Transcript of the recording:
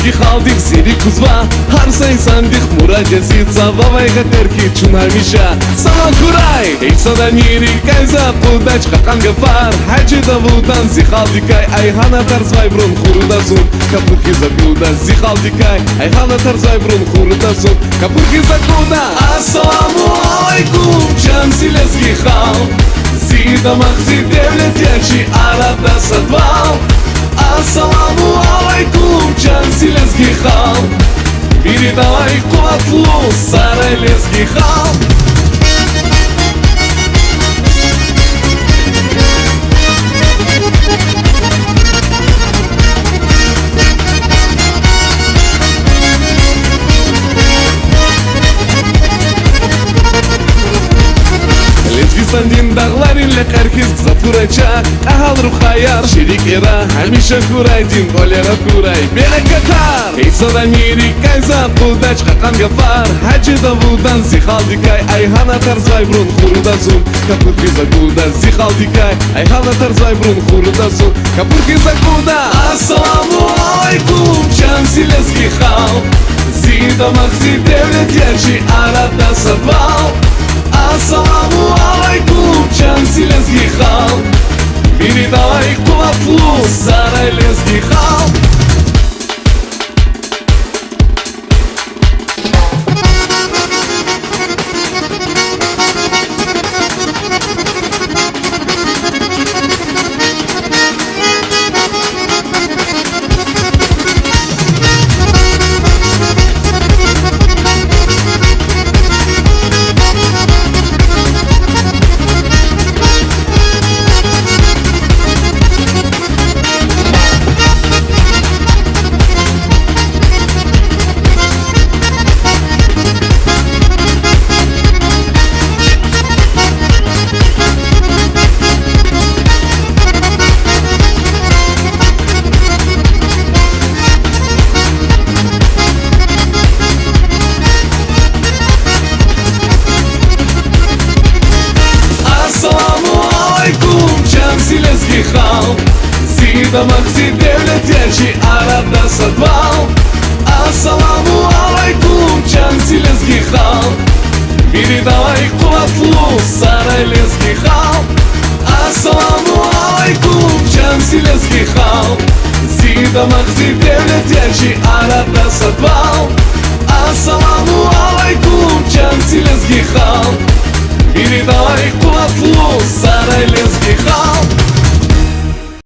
лезги халдих зири кузва ҳар сай сандих мураҷасица вавайға терки чун ҳамиша салом курай эйсода мири кайза қудач қақанга фар ҳаҷида будан зи халдикай айҳана тарзвай брун хурудазун капурки закуда зи халдикай айҳана тарзвай брун хурудазун капурки закуда ассаламу алайкум чанси лезги хал зида махзи девлет ячи арада садвал ассаламу алайкум чанси лезги хал передавай қуатлу сарай лезги хал Сандин дағларин лекархиз зафурача ахал рухаяр ширик эра ҳамиша курайдин олера курай беракатар эйсода мири кайза қудач қақанга фар ҳаҷида будан зи халдикай айҳана тарзвай брун хурудазун капурки закуда зи халдикай айҳана тарзвай брун хурудазун капурки закуда ассаламу алайкум чанси лезги хал зида махзи девлет ячи арада садвал ассаламу алайкум чанси лезги хал передавай қувватлу сарай лезги хал Зида махзи девлет ячи арада садвал ассаламу алайкум чанси лезги хал передавай қувватлу сарай лезги хал ассаламу алайкум чанси лезги хал зида махзи девлет ячи арада садвал ассаламу алайкум чанси лезги хал